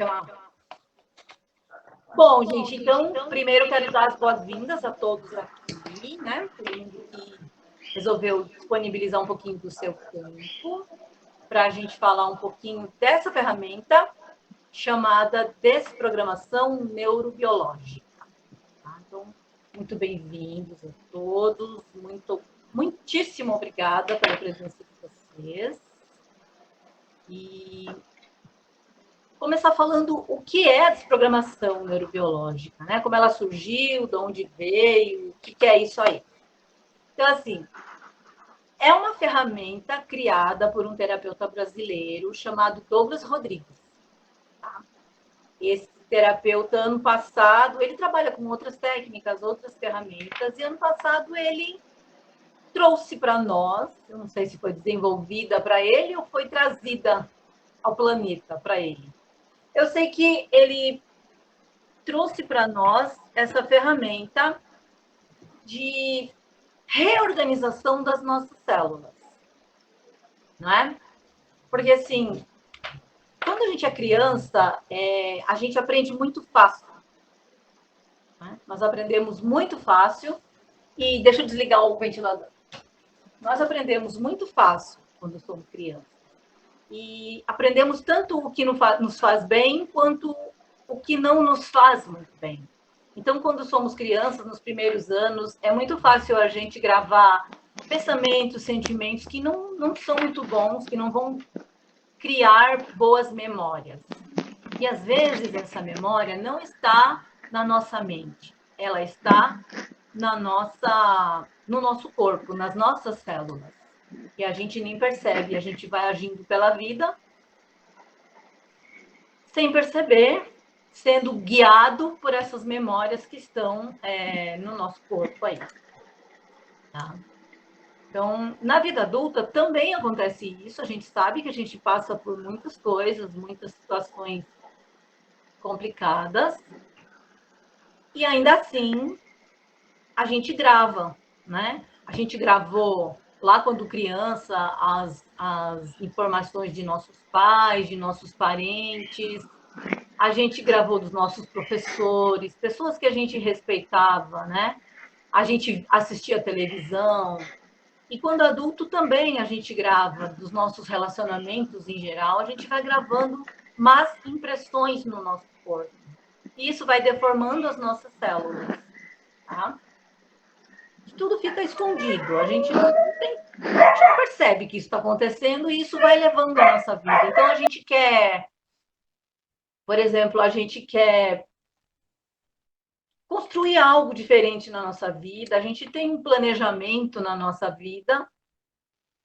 Então, bom, gente, então, primeiro quero dar as boas-vindas a todos aqui, né? Todo mundo que resolveu disponibilizar um pouquinho do seu tempo para a gente falar um pouquinho dessa ferramenta chamada desprogramação neurobiológica. Tá? Então, muito bem-vindos a todos, muitíssimo obrigada pela presença de vocês. E começar falando o que é a desprogramação neurobiológica, né? Como ela surgiu, de onde veio, o que é isso aí. Então, assim, é uma ferramenta criada por um terapeuta brasileiro chamado Douglas Rodrigues. Tá? Esse terapeuta, ano passado, ele trabalha com outras técnicas, outras ferramentas, e ano passado ele trouxe para nós, eu não sei se foi desenvolvida para ele ou foi trazida ao planeta para ele. Eu sei que ele trouxe para nós essa ferramenta de reorganização das nossas células, não é? Porque, assim, quando a gente é criança, a gente aprende muito fácil. Né? Nós aprendemos muito fácil. E deixa eu desligar o ventilador. Nós aprendemos muito fácil quando somos crianças. E aprendemos tanto o que nos faz bem, quanto o que não nos faz muito bem. Então, quando somos crianças, nos primeiros anos, é muito fácil a gente gravar pensamentos, sentimentos que não são muito bons, que não vão criar boas memórias. E, às vezes, essa memória não está na nossa mente. Ela está no nosso corpo, nas nossas células. E a gente nem percebe, a gente vai agindo pela vida sem perceber, sendo guiado por essas memórias que estão no nosso corpo aí. Tá? Então, na vida adulta também acontece isso, a gente sabe que a gente passa por muitas coisas, muitas situações complicadas, e ainda assim a gente grava, né? A gente gravou lá quando criança as informações de nossos pais, de nossos parentes, a gente gravou dos nossos professores, pessoas que a gente respeitava, né? A gente assistia televisão. E quando adulto também a gente grava dos nossos relacionamentos em geral, a gente vai gravando más impressões no nosso corpo. E isso vai deformando as nossas células, tá? Tudo fica escondido, a gente não percebe que isso está acontecendo e isso vai levando a nossa vida. Então a gente quer, por exemplo, a gente quer construir algo diferente na nossa vida, a gente tem um planejamento na nossa vida,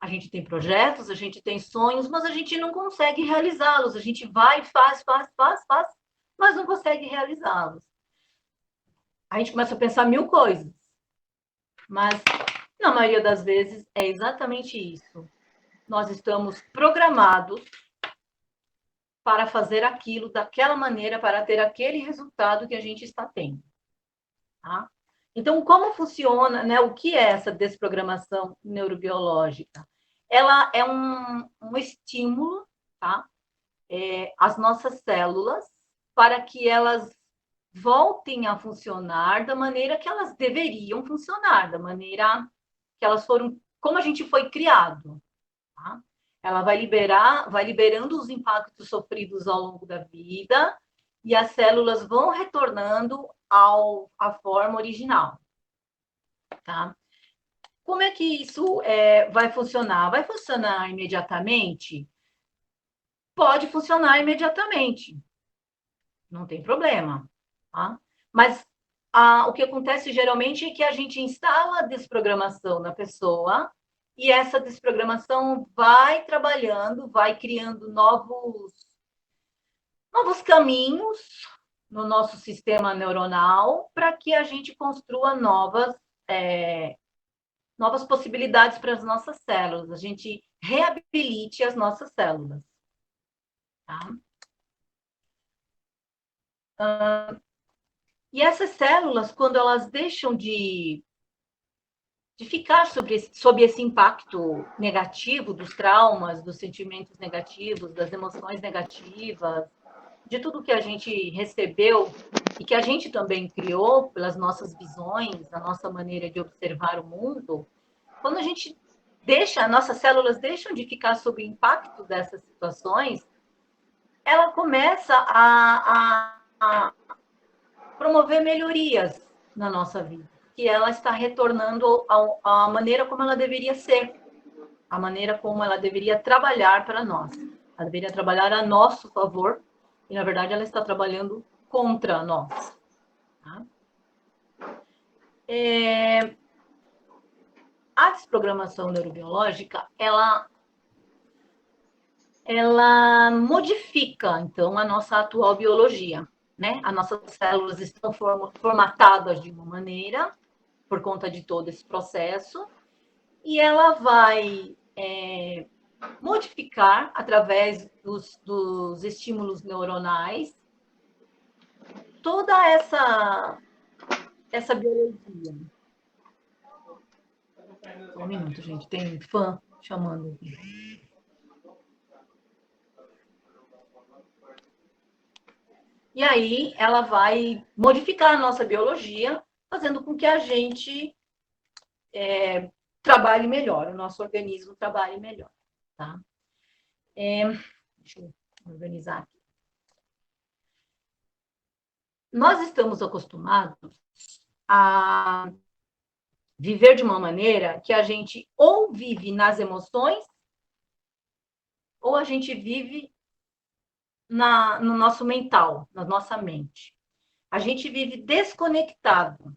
a gente tem projetos, a gente tem sonhos, mas a gente não consegue realizá-los. A gente vai, faz, mas não consegue realizá-los. A gente começa a pensar mil coisas, mas na maioria das vezes é exatamente isso. Nós estamos programados para fazer aquilo daquela maneira, para ter aquele resultado que a gente está tendo. Tá? Então, como funciona, né? O que é essa desprogramação neurobiológica? Ela é um estímulo, tá? Às nossas células para que elas voltem a funcionar da maneira que elas deveriam funcionar, da maneira que elas foram, como a gente foi criado. Tá? Ela vai liberando os impactos sofridos ao longo da vida e as células vão retornando à forma original. Tá? Como é que isso vai funcionar? Vai funcionar imediatamente? Pode funcionar imediatamente, não tem problema. Tá? Mas o que acontece geralmente é que a gente instala a desprogramação na pessoa e essa desprogramação vai trabalhando, vai criando novos caminhos no nosso sistema neuronal para que a gente construa novas possibilidades para as nossas células, a gente reabilite as nossas células. Tá? E essas células, quando elas deixam de ficar sob esse impacto negativo dos traumas, dos sentimentos negativos, das emoções negativas, de tudo que a gente recebeu e que a gente também criou pelas nossas visões, a nossa maneira de observar o mundo, quando a gente deixa, nossas células deixam de ficar sob o impacto dessas situações, ela começa a promover melhorias na nossa vida, que ela está retornando à maneira como ela deveria ser, a maneira como ela deveria trabalhar para nós. Ela deveria trabalhar a nosso favor, e na verdade ela está trabalhando contra nós. Tá? A desprogramação neurobiológica, ela modifica, então, a nossa atual biologia. Né? As nossas células estão formatadas de uma maneira, por conta de todo esse processo, e ela vai modificar, através dos estímulos neuronais, toda essa biologia. Só um minuto, gente, tem fã chamando aqui. E aí ela vai modificar a nossa biologia, fazendo com que a gente trabalhe melhor, o nosso organismo trabalhe melhor. Tá? Deixa eu organizar aqui. Nós estamos acostumados a viver de uma maneira que a gente ou vive nas emoções, ou a gente vive no nosso mental, na nossa mente. A gente vive desconectado,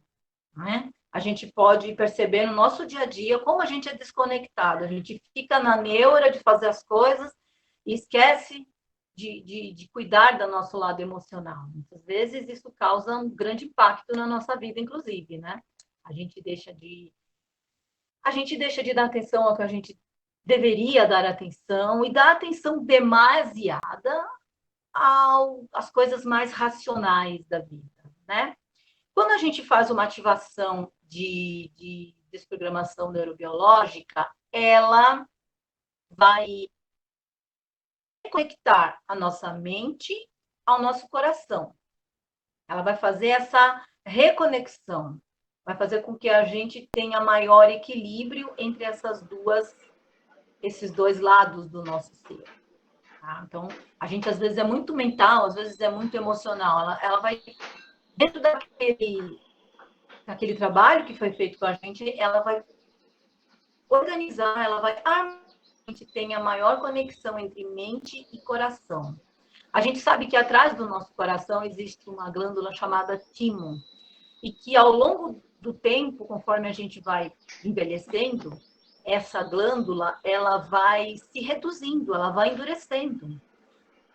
né? A gente pode perceber no nosso dia a dia como a gente é desconectado. A gente fica na neura de fazer as coisas e esquece de cuidar do nosso lado emocional. Muitas vezes isso causa um grande impacto na nossa vida, inclusive, né? A gente deixa de dar atenção ao que a gente deveria dar atenção e dar atenção demasiada às coisas mais racionais da vida, né? Quando a gente faz uma ativação de desprogramação neurobiológica, ela vai conectar a nossa mente ao nosso coração. Ela vai fazer essa reconexão, vai fazer com que a gente tenha maior equilíbrio entre esses dois lados do nosso ser. Tá? Então, a gente às vezes é muito mental, às vezes é muito emocional. Ela vai, dentro daquele trabalho que foi feito com a gente, ela vai organizar, ela vai a gente tenha maior conexão entre mente e coração. A gente sabe que atrás do nosso coração existe uma glândula chamada timo, e que ao longo do tempo, conforme a gente vai envelhecendo, essa glândula ela vai se reduzindo, ela vai endurecendo.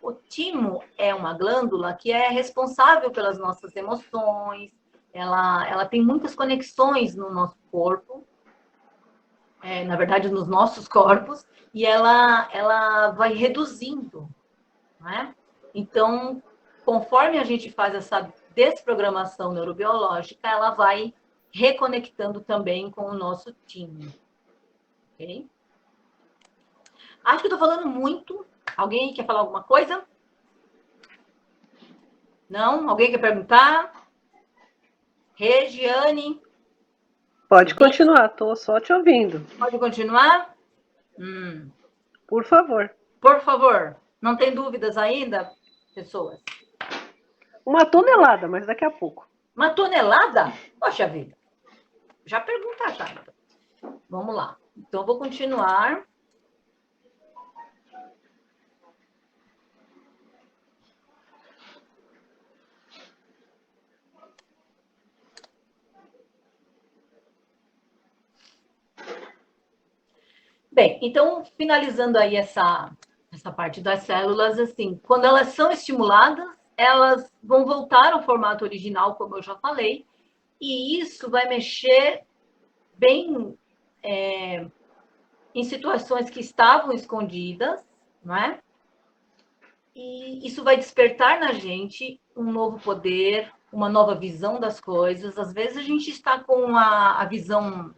O timo é uma glândula que é responsável pelas nossas emoções, ela tem muitas conexões no nosso corpo, na verdade, nos nossos corpos, e ela vai reduzindo, né? Então, conforme a gente faz essa desprogramação neurobiológica, ela vai reconectando também com o nosso time. Ok? Acho que estou falando muito. Alguém quer falar alguma coisa? Não? Alguém quer perguntar? Regiane? Pode continuar, estou só te ouvindo. Pode continuar? Por favor. Por favor. Não tem dúvidas ainda, pessoas? 1 tonelada, mas daqui a pouco. 1 tonelada? Poxa vida. Já pergunta já, então. Vamos lá. Então, eu vou continuar. Bem, então, finalizando aí essa parte das células, assim, quando elas são estimuladas, elas vão voltar ao formato original, como eu já falei, e isso vai mexer bem em situações que estavam escondidas, não é? E isso vai despertar na gente um novo poder, uma nova visão das coisas. Às vezes a gente está com a visão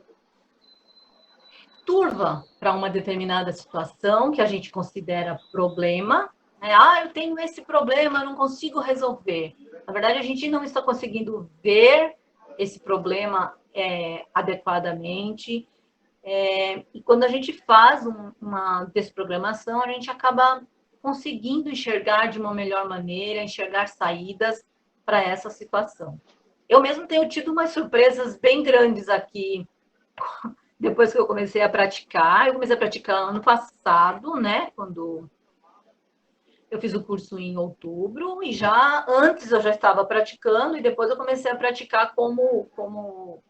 turva para uma determinada situação que a gente considera problema, Eu tenho esse problema, eu não consigo resolver. Na verdade, a gente não está conseguindo ver esse problema adequadamente. E quando a gente faz uma desprogramação, a gente acaba conseguindo enxergar de uma melhor maneira, enxergar saídas para essa situação. Eu mesmo tenho tido umas surpresas bem grandes aqui, depois que eu comecei a praticar. Eu comecei a praticar ano passado, né? Quando eu fiz o curso em outubro, e já antes eu já estava praticando, e depois eu comecei a praticar como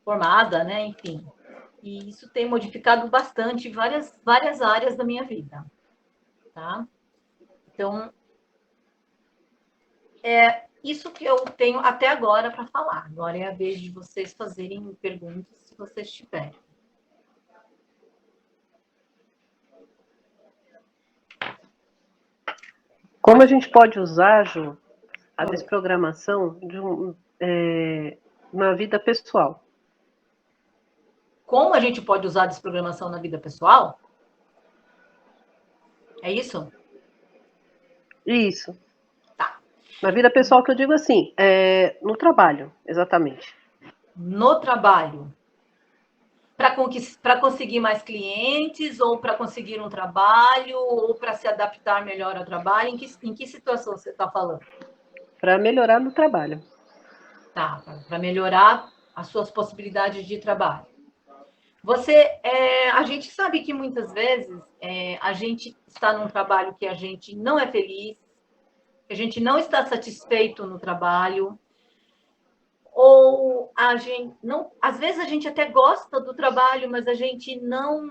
formada, né? Enfim. E isso tem modificado bastante várias áreas da minha vida, tá? Então, isso que eu tenho até agora para falar. Agora é a vez de vocês fazerem perguntas, se vocês tiverem. Como a gente pode usar, Ju, a desprogramação na vida pessoal? Como a gente pode usar a desprogramação na vida pessoal? É isso? Isso. Tá. Na vida pessoal que eu digo assim, no trabalho, exatamente. No trabalho. Para conseguir mais clientes, ou para conseguir um trabalho, ou para se adaptar melhor ao trabalho? Em que situação você está falando? Para melhorar no trabalho. Tá, para melhorar as suas possibilidades de trabalho. A gente sabe que muitas vezes a gente está num trabalho que a gente não é feliz, que a gente não está satisfeito no trabalho, ou a gente não, às vezes a gente até gosta do trabalho, mas a gente não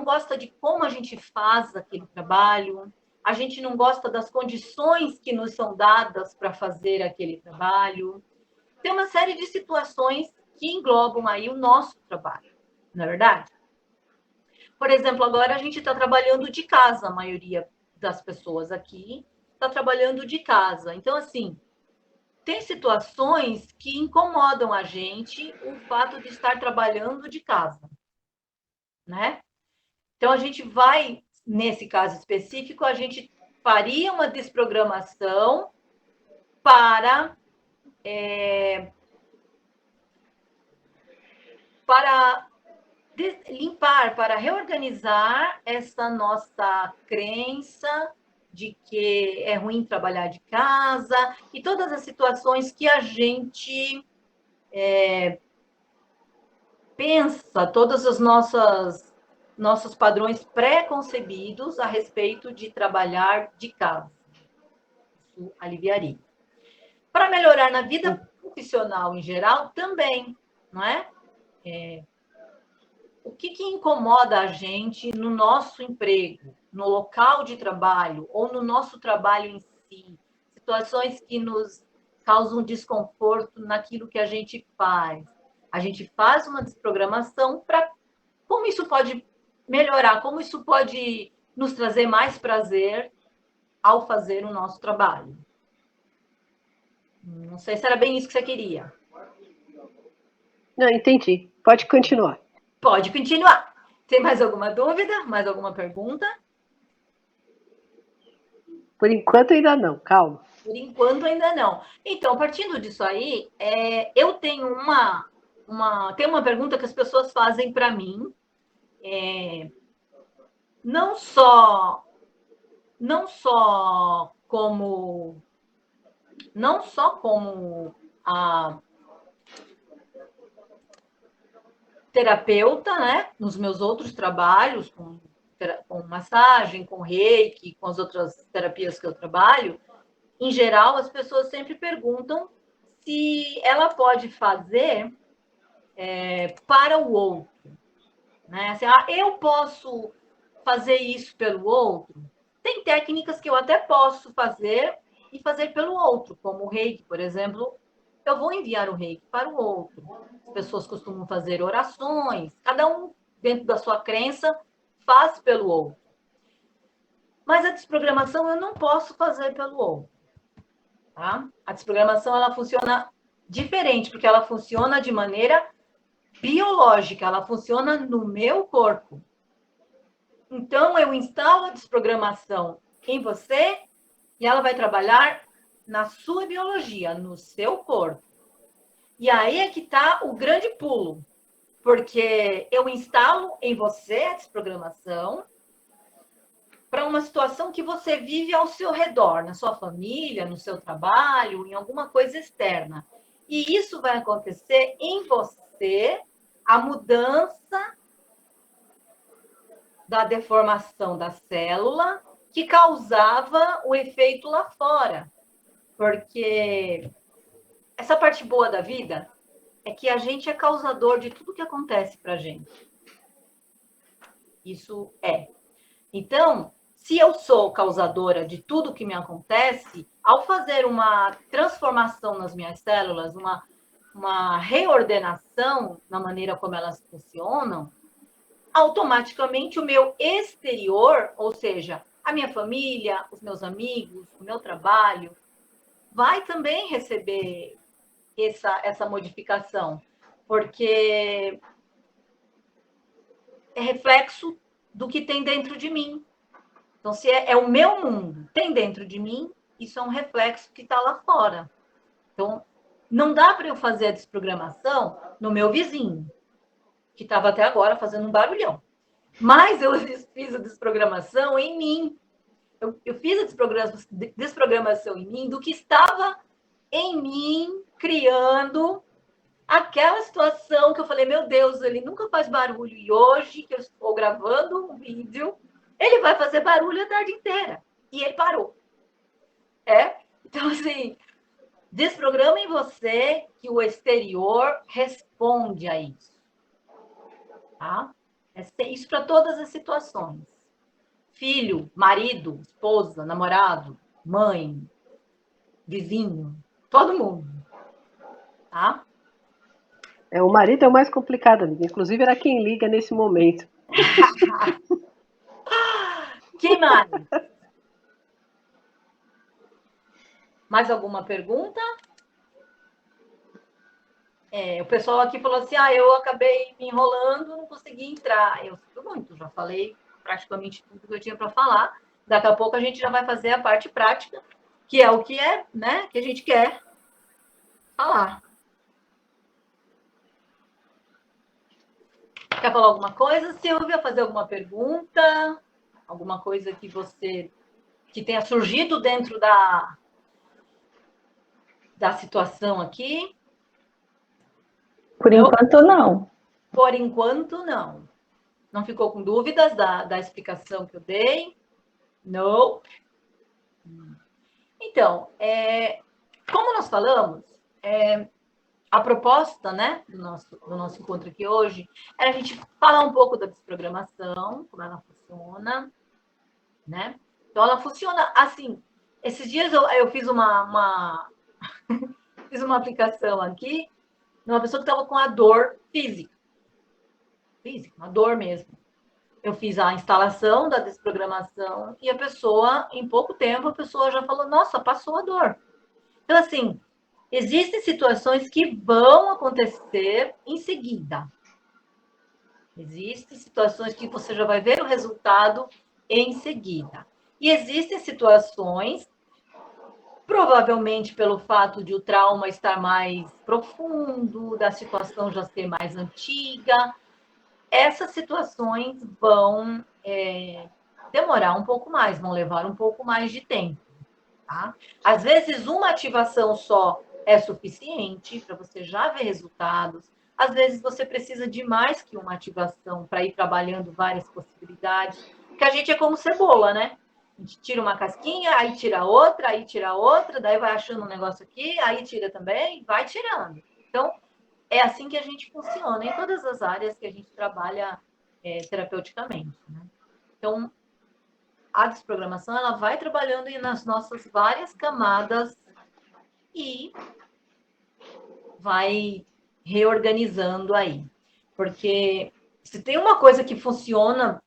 gosta de como a gente faz aquele trabalho, a gente não gosta das condições que nos são dadas para fazer aquele trabalho. Tem uma série de situações que englobam aí o nosso trabalho, não é verdade? Por exemplo, agora a gente está trabalhando de casa, a maioria das pessoas aqui está trabalhando de casa. Então, assim, tem situações que incomodam a gente o fato de estar trabalhando de casa, né? Então, a gente vai, nesse caso específico, a gente faria uma desprogramação para limpar, para reorganizar essa nossa crença de que é ruim trabalhar de casa e todas as situações que a gente pensa, todos os nossos padrões pré-concebidos a respeito de trabalhar de casa. Isso aliviaria. Para melhorar na vida profissional em geral, também, não é? O que incomoda a gente no nosso emprego, no local de trabalho ou no nosso trabalho em si? Situações que nos causam desconforto naquilo que a gente faz. A gente faz uma desprogramação para como isso pode melhorar, como isso pode nos trazer mais prazer ao fazer o nosso trabalho. Não sei se era bem isso que você queria. Não, entendi. Pode continuar. Pode continuar. Tem mais alguma dúvida? Mais alguma pergunta? Por enquanto ainda não, calma. Por enquanto ainda não. Então, partindo disso aí, eu tenho tem uma pergunta que as pessoas fazem para mim, não só como a terapeuta, né? Nos meus outros trabalhos, com massagem, com reiki, com as outras terapias que eu trabalho, em geral, as pessoas sempre perguntam se ela pode fazer para o outro. Né? Assim, eu posso fazer isso pelo outro? Tem técnicas que eu até posso fazer e fazer pelo outro, como o reiki, por exemplo. Eu vou enviar o reiki para o outro. As pessoas costumam fazer orações, cada um, dentro da sua crença, faz pelo outro. Mas a desprogramação eu não posso fazer pelo outro. Tá? A desprogramação ela funciona diferente, porque ela funciona de maneira biológica, ela funciona no meu corpo. Então, eu instalo a desprogramação em você e ela vai trabalhar na sua biologia, no seu corpo. E aí é que está o grande pulo, porque eu instalo em você a desprogramação para uma situação que você vive ao seu redor, na sua família, no seu trabalho, em alguma coisa externa. E isso vai acontecer em você, a mudança da deformação da célula que causava o efeito lá fora. Porque essa parte boa da vida é que a gente é causador de tudo que acontece para a gente. Isso é. Então, se eu sou causadora de tudo que me acontece, ao fazer uma transformação nas minhas células, uma reordenação na maneira como elas funcionam, automaticamente o meu exterior, ou seja, a minha família, os meus amigos, o meu trabalho, vai também receber essa modificação, porque é reflexo do que tem dentro de mim. Então, se é o meu mundo, tem dentro de mim, isso é um reflexo que está lá fora. Então, não dá para eu fazer a desprogramação no meu vizinho, que estava até agora fazendo um barulhão. Mas eu fiz a desprogramação em mim. Eu fiz a desprogramação em mim do que estava em mim, criando aquela situação que eu falei, meu Deus, ele nunca faz barulho. E hoje, que eu estou gravando um vídeo, ele vai fazer barulho a tarde inteira. E ele parou. Então, assim, desprograma em você que o exterior responde a isso. Tá? Isso para todas as situações. Filho, marido, esposa, namorado, mãe, vizinho, todo mundo. Tá? O marido é o mais complicado, amiga. Inclusive, era quem liga nesse momento. Quem mais? Mais alguma pergunta? O pessoal aqui falou assim, eu acabei me enrolando, não consegui entrar. Eu sinto muito, já falei praticamente tudo que eu tinha para falar. Daqui a pouco a gente já vai fazer a parte prática, que é o que é, né, que a gente quer falar. Quer falar alguma coisa, Silvia? Fazer alguma pergunta? Alguma coisa que tenha surgido dentro da situação aqui? Por enquanto, não. Por enquanto, não. Não ficou com dúvidas da explicação que eu dei? Não. Então, como nós falamos, a proposta, né, do nosso encontro aqui hoje é a gente falar um pouco da desprogramação, como ela funciona, né? Então, ela funciona assim. Esses dias eu fiz fiz uma aplicação aqui numa pessoa que estava com a dor física, uma dor mesmo. Eu fiz a instalação da desprogramação e a pessoa, em pouco tempo, a pessoa já falou, nossa, passou a dor. Então, assim, existem situações que vão acontecer em seguida. Existem situações que você já vai ver o resultado em seguida. E existem situações, provavelmente pelo fato de o trauma estar mais profundo, da situação já ser mais antiga, essas situações vão demorar um pouco mais, vão levar um pouco mais de tempo. Tá? Às vezes, uma ativação só é suficiente para você já ver resultados. Às vezes, você precisa de mais que uma ativação para ir trabalhando várias possibilidades. Porque a gente é como cebola, né? A gente tira uma casquinha, aí tira outra, daí vai achando um negócio aqui, aí tira também, vai tirando. Então, é assim que a gente funciona em todas as áreas que a gente trabalha terapeuticamente. Né? Então, a desprogramação ela vai trabalhando nas nossas várias camadas e vai reorganizando aí. Porque se tem uma coisa que funciona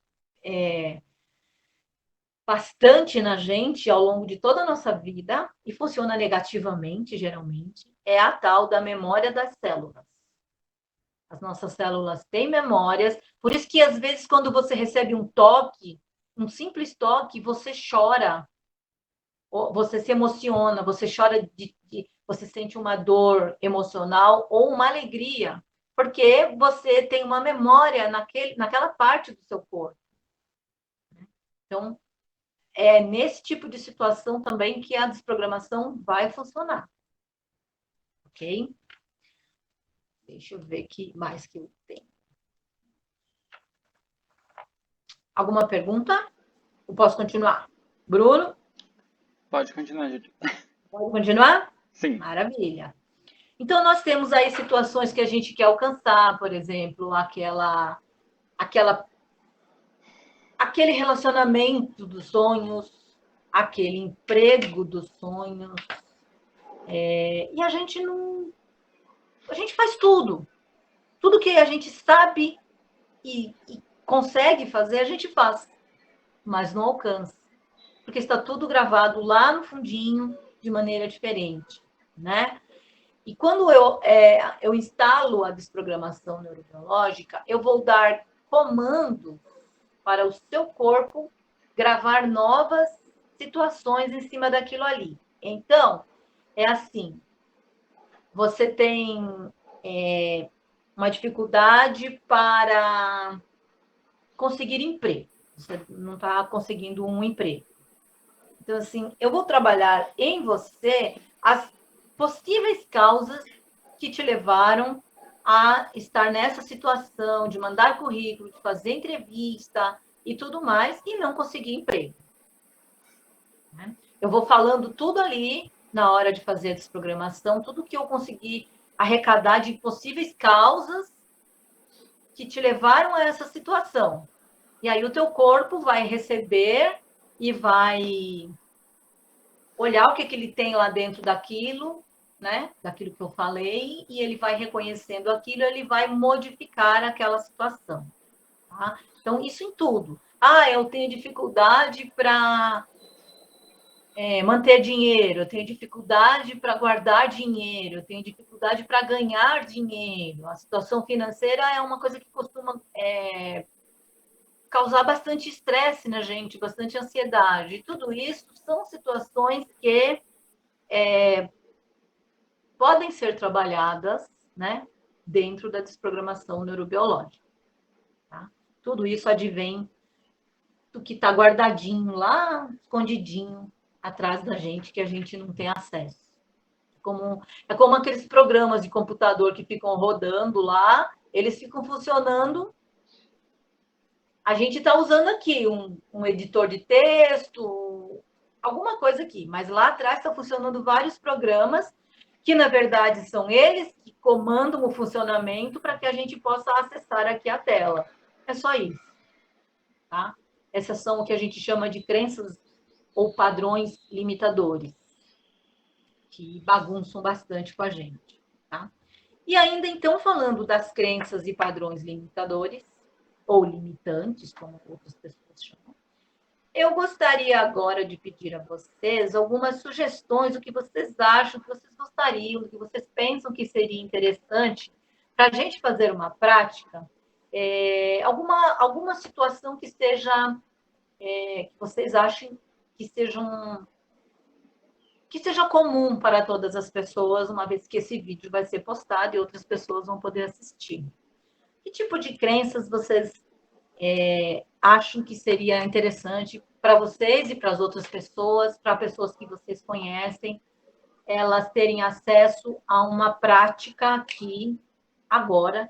bastante na gente ao longo de toda a nossa vida, e funciona negativamente, geralmente, é a tal da memória das células. As nossas células têm memórias, por isso que às vezes quando você recebe um toque, um simples toque, você chora, você se emociona, você chora você sente uma dor emocional ou uma alegria, porque você tem uma memória naquela parte do seu corpo. Então, é nesse tipo de situação também que a desprogramação vai funcionar. Ok? Deixa eu ver aqui mais que eu tenho. Alguma pergunta? Eu posso continuar? Bruno? Pode continuar, Júlia. Pode continuar? Sim. Maravilha. Então, nós temos aí situações que a gente quer alcançar, por exemplo, aquele relacionamento dos sonhos, aquele emprego dos sonhos. E a gente não. A gente faz tudo. Tudo que a gente sabe e consegue fazer, a gente faz, mas não alcança. Porque está tudo gravado lá no fundinho de maneira diferente, né? E quando eu instalo a desprogramação neurobiológica, eu vou dar comando para o seu corpo gravar novas situações em cima daquilo ali. Então, é assim, você tem uma dificuldade para conseguir emprego. Você não está conseguindo um emprego. Então, assim, eu vou trabalhar em você as possíveis causas que te levaram a estar nessa situação de mandar currículo, de fazer entrevista e tudo mais, e não conseguir emprego. Eu vou falando tudo ali na hora de fazer a desprogramação, tudo que eu consegui arrecadar de possíveis causas que te levaram a essa situação. E aí o teu corpo vai receber e vai olhar o que ele tem lá dentro daquilo, né? Daquilo que eu falei, e ele vai reconhecendo aquilo, ele vai modificar aquela situação. Tá? Então, isso em tudo. Eu tenho dificuldade para manter dinheiro, eu tenho dificuldade para guardar dinheiro, eu tenho dificuldade para ganhar dinheiro. A situação financeira é uma coisa que costuma causar bastante estresse na gente, bastante ansiedade. E tudo isso são situações que podem ser trabalhadas, né, dentro da desprogramação neurobiológica. Tá? Tudo isso advém do que está guardadinho lá, escondidinho, atrás da gente, que a gente não tem acesso. É como aqueles programas de computador que ficam rodando lá, eles ficam funcionando. A gente está usando aqui um editor de texto, alguma coisa aqui, mas lá atrás está funcionando vários programas que, na verdade, são eles que comandam o funcionamento para que a gente possa acessar aqui a tela. É só isso. Tá? Essas são o que a gente chama de crenças ou padrões limitadores, que bagunçam bastante com a gente. Tá? E ainda, então, falando das crenças e padrões limitadores, ou limitantes, como outras pessoas chamam, eu gostaria agora de pedir a vocês algumas sugestões, o que vocês acham, o que vocês gostariam, o que vocês pensam que seria interessante para a gente fazer uma prática, alguma situação que seja, que vocês achem que seja comum para todas as pessoas, uma vez que esse vídeo vai ser postado e outras pessoas vão poder assistir. Que tipo de crenças vocês acham que seria interessante para vocês e para as outras pessoas, para pessoas que vocês conhecem, elas terem acesso a uma prática aqui, agora,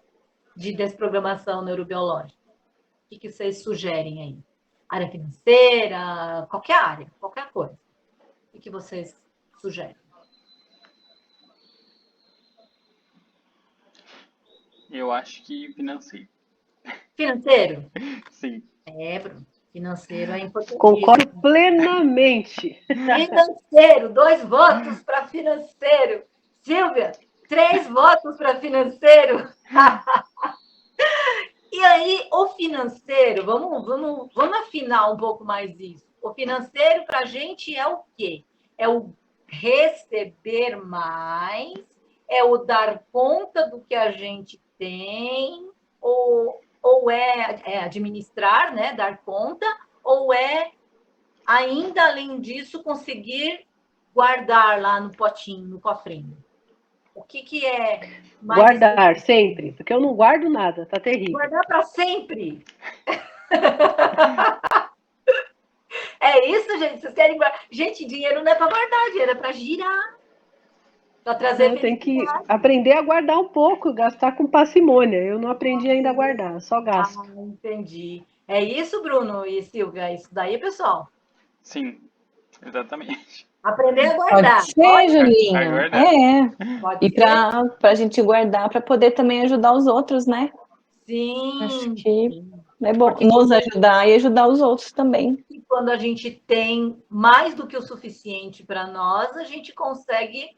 de desprogramação neurobiológica? O que vocês sugerem aí? Área financeira, qualquer área, qualquer coisa. O que vocês sugerem? Eu acho que financeiro. Financeiro? Sim. Bruno. Financeiro é importante. Concordo plenamente. Financeiro, 2 votos para financeiro. Silvia, 3 votos para financeiro. E aí, o financeiro, vamos afinar um pouco mais isso. O financeiro para a gente é o quê? É o receber mais, é o dar conta do que a gente tem, ou é administrar, né, dar conta, ou é, ainda além disso, conseguir guardar lá no potinho, no cofrinho? O que é mais Guardar sempre, porque eu não guardo nada, tá terrível. guardar para sempre? É isso, gente? Vocês querem guardar? Gente, dinheiro não é para guardar, dinheiro é para girar, para trazer Eu tenho que felicidade. aprender a guardar um pouco, gastar com parcimônia. Eu não aprendi ainda a guardar, só Ah, gasto. entendi. É isso, Bruno e Silvia? É isso daí, pessoal? Sim, exatamente. Aprender a Pode guardar. ser, Julinha. Aguardar. Pode E ser? para a gente guardar, para poder também ajudar os outros, né? Acho Sim, que sim. é bom Porque nos ajudar e ajudar os outros também. quando a gente tem mais do que o suficiente para nós, a gente consegue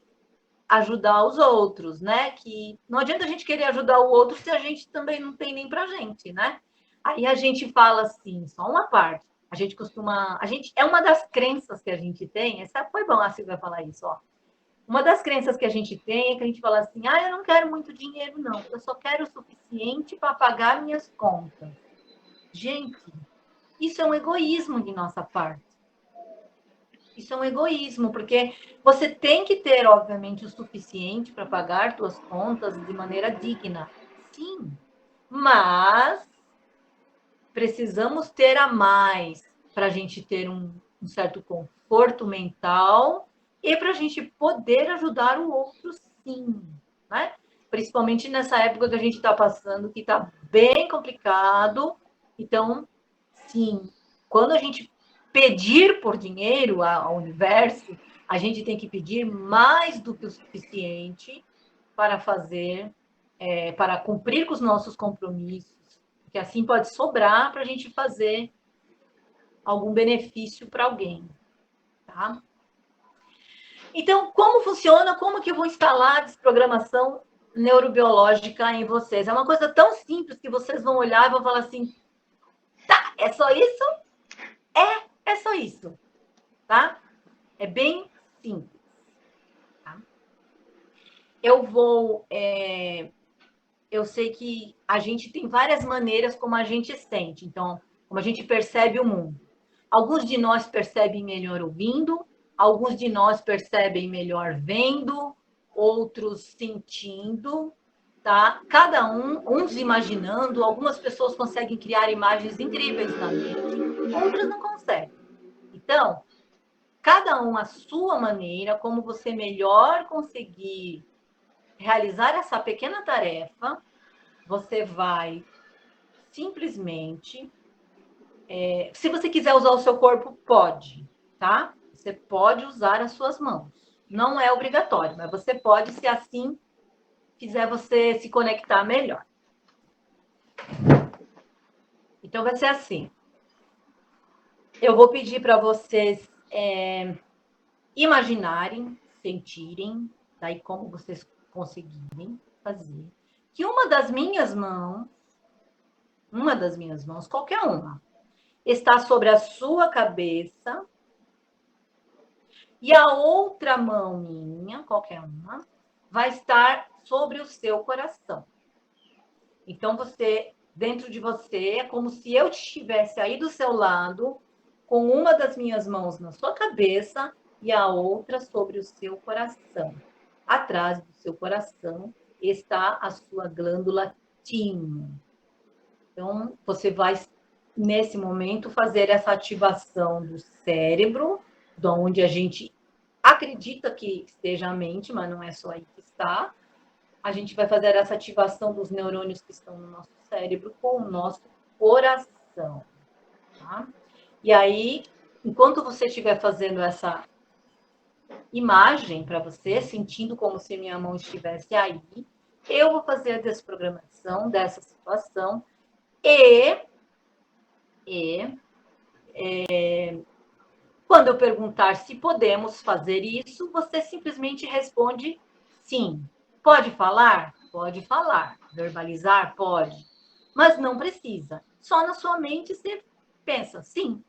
ajudar os outros, né? Que não adianta a gente querer ajudar o outro se a gente também não tem nem para a gente, né? Aí a gente fala assim, só uma parte. A gente costuma, é uma das crenças que a gente tem. Essa foi bom a Silvia falar isso, ó. Uma das crenças que a gente tem é que a gente fala assim: ah, eu não quero muito dinheiro, não, eu só quero o suficiente para pagar minhas contas. Gente, isso é um egoísmo de nossa parte. Isso é um egoísmo, porque você tem que ter, obviamente, o suficiente para pagar suas contas de maneira digna. Sim, mas precisamos ter a mais para a gente ter um certo conforto mental e para a gente poder ajudar o outro, sim, né? Principalmente nessa época que a gente está passando, que está bem complicado. Então, sim, quando a gente pedir por dinheiro ao universo, a gente tem que pedir mais do que o suficiente para fazer, para cumprir com os nossos compromissos, porque assim pode sobrar para a gente fazer algum benefício para alguém, tá? Então, como funciona? Como que eu vou instalar a desprogramação neurobiológica em vocês? É uma coisa tão simples que vocês vão olhar e vão falar assim, tá, é só isso? É só isso, tá? É bem simples. Tá? Eu sei que a gente tem várias maneiras como a gente sente, então, como a gente percebe o mundo. Alguns de nós percebem melhor ouvindo, alguns de nós percebem melhor vendo, outros sentindo, tá? Cada uns imaginando, algumas pessoas conseguem criar imagens incríveis na mente, outras não conseguem. Então, cada um à sua maneira, como você melhor conseguir realizar essa pequena tarefa, você vai simplesmente. Se você quiser usar o seu corpo, pode, tá? Você pode usar as suas mãos. Não é obrigatório, mas você pode, se assim fizer você se conectar melhor. Então, vai ser assim. Eu vou pedir para vocês imaginarem, sentirem, daí como vocês conseguirem fazer, que uma das minhas mãos, qualquer uma, está sobre a sua cabeça e a outra mão minha, qualquer uma, vai estar sobre o seu coração. Então, dentro de você, é como se eu estivesse aí do seu lado, com uma das minhas mãos na sua cabeça e a outra sobre o seu coração. Atrás do seu coração está a sua glândula timo. Então, você vai, nesse momento, fazer essa ativação do cérebro, de onde a gente acredita que esteja a mente, mas não é só aí que está. A gente vai fazer essa ativação dos neurônios que estão no nosso cérebro com o nosso coração. Tá? E aí, enquanto você estiver fazendo essa imagem para você, sentindo como se minha mão estivesse aí, eu vou fazer a desprogramação dessa situação quando eu perguntar se podemos fazer isso, você simplesmente responde sim. Pode falar? Pode falar. Verbalizar? Pode. Mas não precisa. Só na sua mente você pensa sim.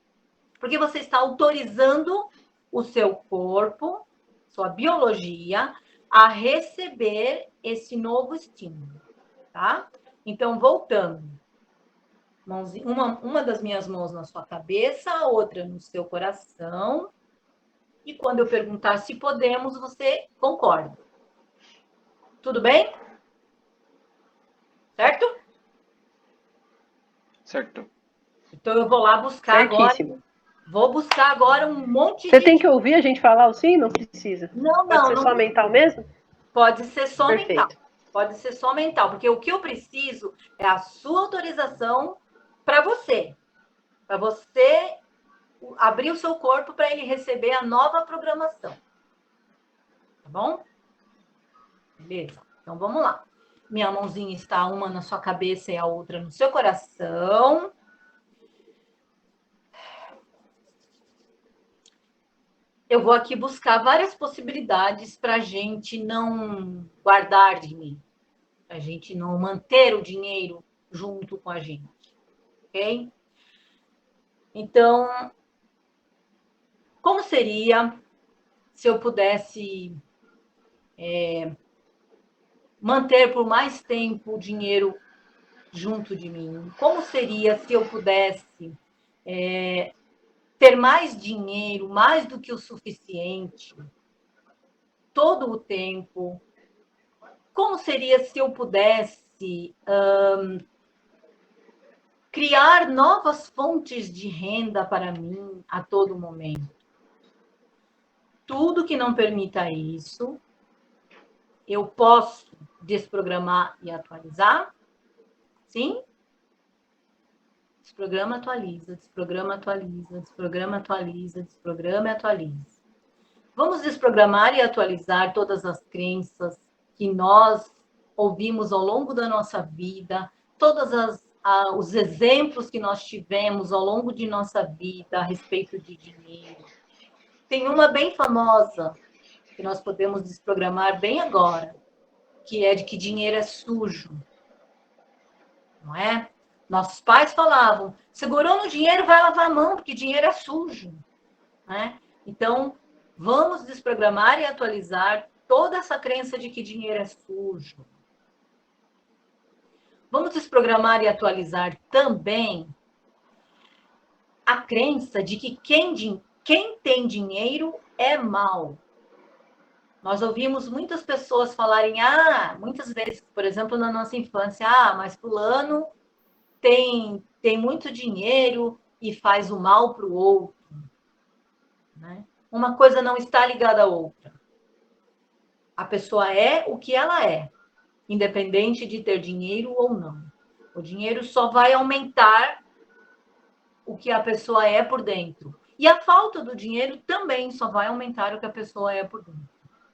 Porque você está autorizando o seu corpo, sua biologia, a receber esse novo estímulo. tá? Então, voltando. Uma das minhas mãos na sua cabeça, a outra no seu coração. E quando eu perguntar se podemos, você concorda. Tudo bem? Certo? Certo. Então eu vou lá buscar Certíssimo. agora. Vou buscar agora um monte Você de. tem que ouvir a gente falar o sim? Não precisa. Não, Pode não, ser não. só mental mesmo? Pode ser só mental. Perfeito. Pode ser só mental, porque o que eu preciso é a sua autorização para você. Para você abrir o seu corpo para ele receber a nova programação. Tá bom? Beleza? Então vamos lá. Minha mãozinha está uma na sua cabeça e a outra no seu coração. Eu vou aqui buscar várias possibilidades para a gente não guardar dinheiro, para a gente não manter o dinheiro junto com a gente, ok? Então, como seria se eu pudesse manter por mais tempo o dinheiro junto de mim? Como seria se eu pudesse ter mais dinheiro, mais do que o suficiente, todo o tempo? Como seria se eu pudesse criar novas fontes de renda para mim a todo momento? Tudo que não permita isso, eu posso desprogramar e atualizar? Sim? Desprograma, atualiza, desprograma, atualiza, desprograma, atualiza, desprograma e atualiza. Vamos desprogramar e atualizar todas as crenças que nós ouvimos ao longo da nossa vida, todos os exemplos que nós tivemos ao longo de nossa vida a respeito de dinheiro. Tem uma bem famosa que nós podemos desprogramar bem agora, que é de que dinheiro é sujo. Não é? Nossos pais falavam, segurou no dinheiro, vai lavar a mão, porque dinheiro é sujo. Né? Então, vamos desprogramar e atualizar toda essa crença de que dinheiro é sujo. Vamos desprogramar e atualizar também a crença de que quem tem dinheiro é mal. Nós ouvimos muitas pessoas falarem, muitas vezes, por exemplo, na nossa infância, mas fulano tem muito dinheiro e faz o mal para o outro. Né? Uma coisa não está ligada à outra. A pessoa é o que ela é, independente de ter dinheiro ou não. O dinheiro só vai aumentar o que a pessoa é por dentro. E a falta do dinheiro também só vai aumentar o que a pessoa é por dentro.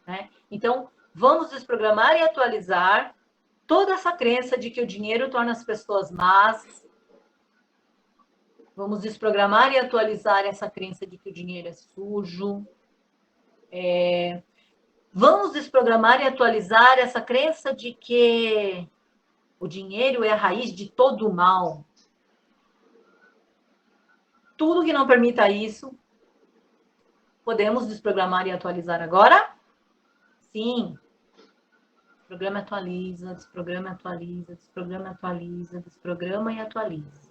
Né? Então, vamos desprogramar e atualizar toda essa crença de que o dinheiro torna as pessoas más. Vamos desprogramar e atualizar essa crença de que o dinheiro é sujo. Vamos desprogramar e atualizar essa crença de que o dinheiro é a raiz de todo o mal. Tudo que não permita isso, podemos desprogramar e atualizar agora? Sim. Desprograma e atualiza, desprograma e atualiza, desprograma e atualiza, desprograma e atualiza.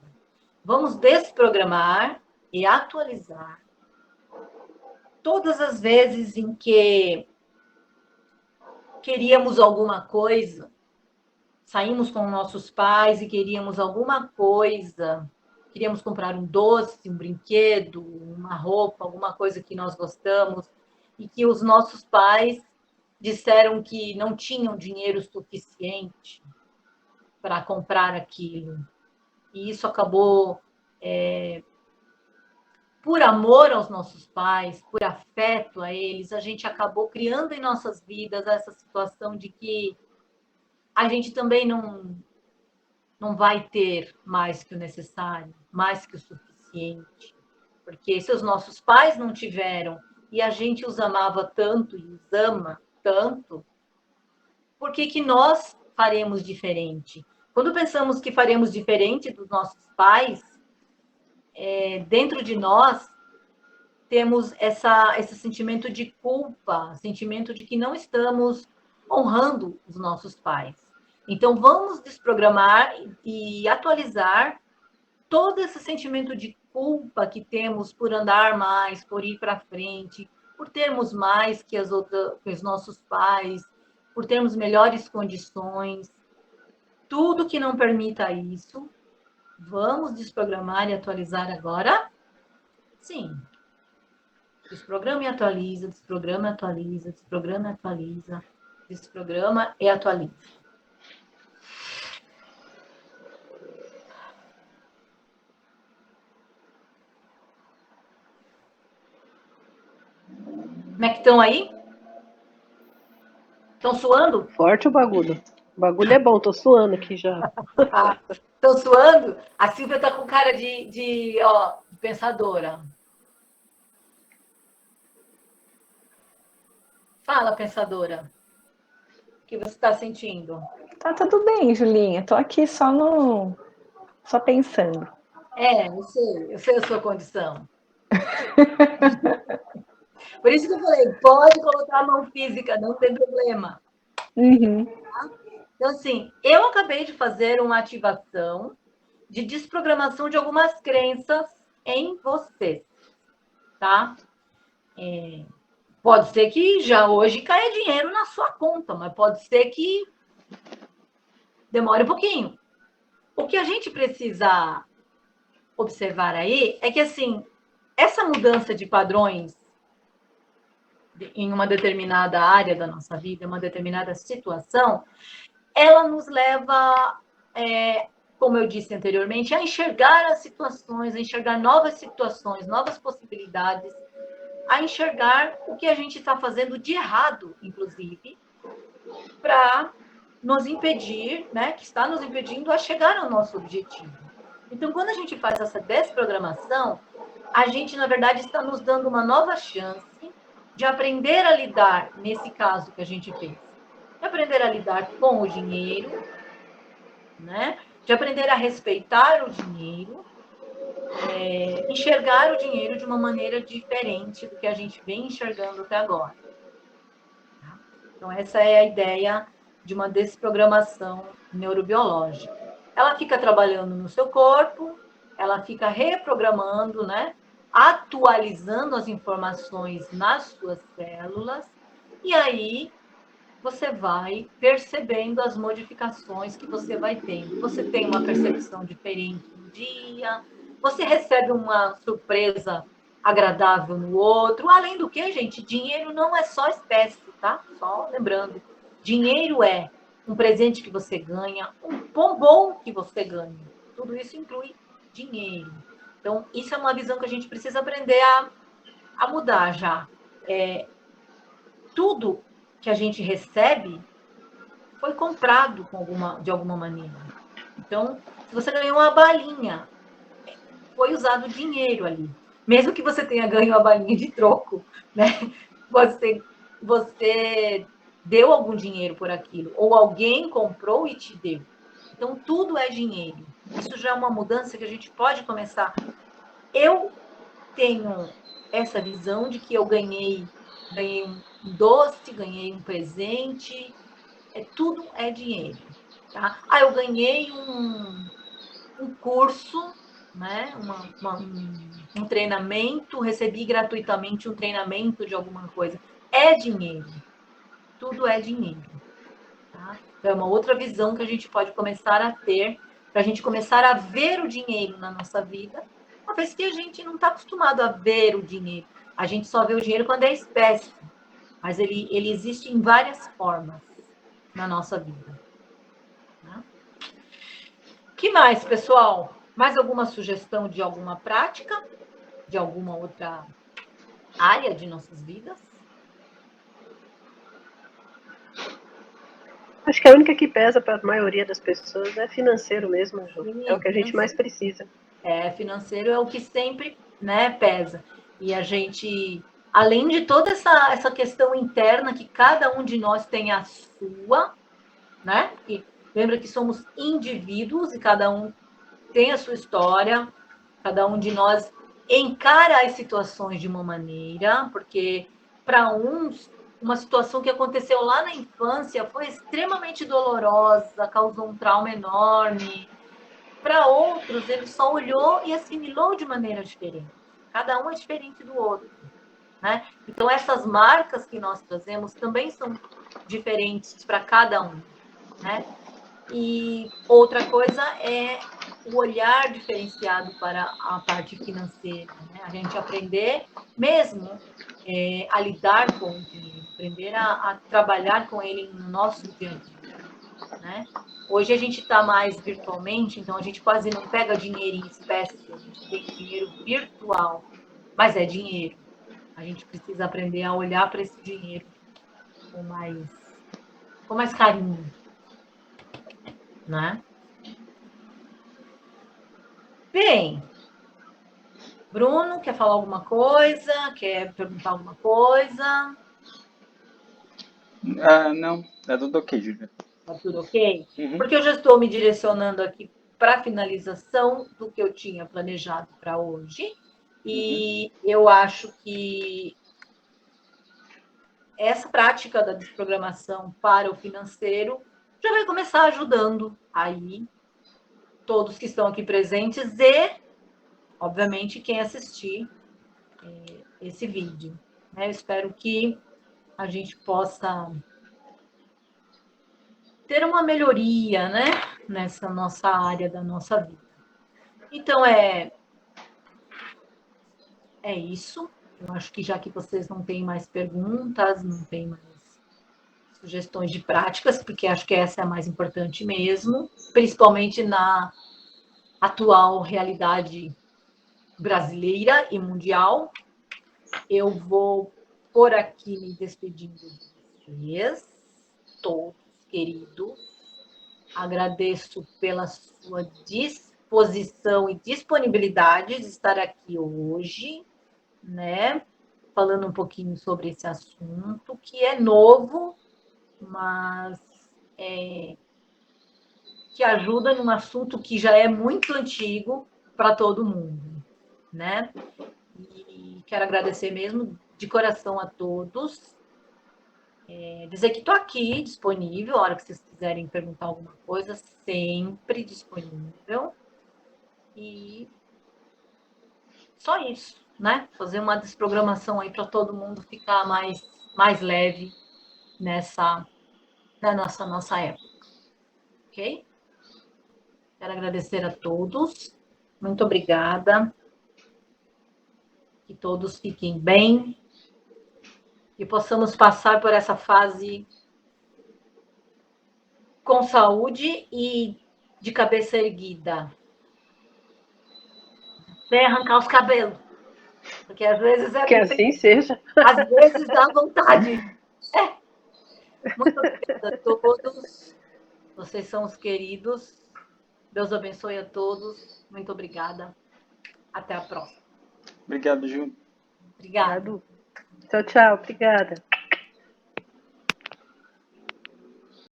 Vamos desprogramar e atualizar todas as vezes em que queríamos alguma coisa, saímos com nossos pais e queríamos alguma coisa, queríamos comprar um doce, um brinquedo, uma roupa, alguma coisa que nós gostamos, e que os nossos pais disseram que não tinham dinheiro suficiente para comprar aquilo. E isso acabou, por amor aos nossos pais, por afeto a eles, a gente acabou criando em nossas vidas essa situação de que a gente também não vai ter mais que o necessário, mais que o suficiente. Porque se os nossos pais não tiveram e a gente os amava tanto e os ama tanto, por que nós faremos diferente? Quando pensamos que faremos diferente dos nossos pais, dentro de nós temos esse sentimento de culpa, sentimento de que não estamos honrando os nossos pais. Então, vamos desprogramar e atualizar todo esse sentimento de culpa que temos por andar mais, por ir para frente, por termos mais que que os nossos pais, por termos melhores condições, tudo que não permita isso, vamos desprogramar e atualizar agora? Sim. Desprograma e atualiza, desprograma e atualiza, desprograma e atualiza, desprograma e atualiza. Como é que estão aí? Estão suando? Forte o bagulho. O bagulho é bom, tô suando aqui já. Estão suando? A Silvia tá com cara de pensadora. Fala, pensadora. O que você está sentindo? Tá tudo bem, Julinha. Tô aqui só pensando. Eu sei a sua condição. Por isso que eu falei, pode colocar a mão física, não tem problema. Uhum. Então, assim, eu acabei de fazer uma ativação de desprogramação de algumas crenças em você, tá? Pode ser que já hoje caia dinheiro na sua conta, mas pode ser que demore um pouquinho. O que a gente precisa observar aí é que, assim, essa mudança de padrões em uma determinada área da nossa vida, uma determinada situação, ela nos leva, como eu disse anteriormente, a enxergar as situações, a enxergar novas situações, novas possibilidades, a enxergar o que a gente está fazendo de errado, inclusive, para nos impedir, né, que está nos impedindo a chegar ao nosso objetivo. Então, quando a gente faz essa desprogramação, a gente, na verdade, está nos dando uma nova chance de aprender a lidar, nesse caso que a gente fez, de aprender a lidar com o dinheiro, né? De aprender a respeitar o dinheiro, enxergar o dinheiro de uma maneira diferente do que a gente vem enxergando até agora. Então, essa é a ideia de uma desprogramação neurobiológica. Ela fica trabalhando no seu corpo, ela fica reprogramando, né? Atualizando as informações nas suas células, e aí você vai percebendo as modificações que você vai tendo. Você tem uma percepção diferente um dia, você recebe uma surpresa agradável no outro. Além do que, gente, dinheiro não é só espécie, tá? Só lembrando, dinheiro é um presente que você ganha, um bombom que você ganha. Tudo isso inclui dinheiro. Então, isso é uma visão que a gente precisa aprender a mudar já. Tudo que a gente recebe foi comprado de alguma maneira. Então, se você ganhou uma balinha, foi usado dinheiro ali. Mesmo que você tenha ganho uma balinha de troco, né? Você deu algum dinheiro por aquilo, ou alguém comprou e te deu. Então, tudo é dinheiro. Isso já é uma mudança que a gente pode começar. Eu tenho essa visão de que eu ganhei um doce, ganhei um presente, tudo é dinheiro. Tá? Eu ganhei um curso, né? Um treinamento, recebi gratuitamente um treinamento de alguma coisa. É dinheiro. Tudo é dinheiro. Tá? Então, é uma outra visão que a gente pode começar a ter, para a gente começar a ver o dinheiro na nossa vida, uma vez que a gente não está acostumado a ver o dinheiro. A gente só vê o dinheiro quando é espécie, mas ele existe em várias formas na nossa vida. Tá? Que mais, pessoal? Mais alguma sugestão de alguma prática? De alguma outra área de nossas vidas? Acho que a única que pesa para a maioria das pessoas é financeiro mesmo, Ju. Sim, é o que a gente mais precisa. Financeiro é o que sempre, né, pesa. E a gente, além de toda essa questão interna que cada um de nós tem a sua, né? E lembra que somos indivíduos e cada um tem a sua história, cada um de nós encara as situações de uma maneira, porque para uns uma situação que aconteceu lá na infância foi extremamente dolorosa, causou um trauma enorme. Para outros, ele só olhou e assimilou de maneira diferente. Cada um é diferente do outro, né? Então, essas marcas que nós trazemos também são diferentes para cada um, né? E outra coisa é o olhar diferenciado para a parte financeira, né? A gente aprender mesmo a lidar com o dinheiro, aprender a trabalhar com ele no nosso dia a dia, né? Hoje a gente está mais virtualmente, então a gente quase não pega dinheiro em espécie, a gente tem dinheiro virtual, mas é dinheiro. A gente precisa aprender a olhar para esse dinheiro com mais carinho, né? Bem, Bruno, quer falar alguma coisa? Quer perguntar alguma coisa? Não, tá tudo ok, Júlia. Tá tudo ok? Uhum. Porque eu já estou me direcionando aqui para a finalização do que eu tinha planejado para hoje. E eu acho que essa prática da desprogramação para o financeiro já vai começar ajudando aí todos que estão aqui presentes e, obviamente, quem assistir esse vídeo. Eu espero que a gente possa ter uma melhoria, né, nessa nossa área da nossa vida. Então, é isso. Eu acho que já que vocês não têm mais perguntas, não têm mais sugestões de práticas, porque acho que essa é a mais importante mesmo, principalmente na atual realidade brasileira e mundial. Eu vou por aqui me despedindo de vocês, todos queridos. Agradeço pela sua disposição e disponibilidade de estar aqui hoje, né? Falando um pouquinho sobre esse assunto, que é novo, mas que ajuda num assunto que já é muito antigo para todo mundo, né? E quero agradecer mesmo de coração a todos. Dizer que estou aqui disponível, a hora que vocês quiserem perguntar alguma coisa, sempre disponível. E só isso, né? Fazer uma desprogramação aí para todo mundo ficar mais leve na nossa época, ok? Quero agradecer a todos. Muito obrigada. Que todos fiquem bem e possamos passar por essa fase com saúde e de cabeça erguida. Sem arrancar os cabelos. Porque às vezes Que assim seja. Às vezes dá vontade. Muito obrigada a todos. Vocês são os queridos. Deus abençoe a todos. Muito obrigada. Até a próxima. Obrigado, Ju. Obrigada. Tchau, tchau. Obrigada.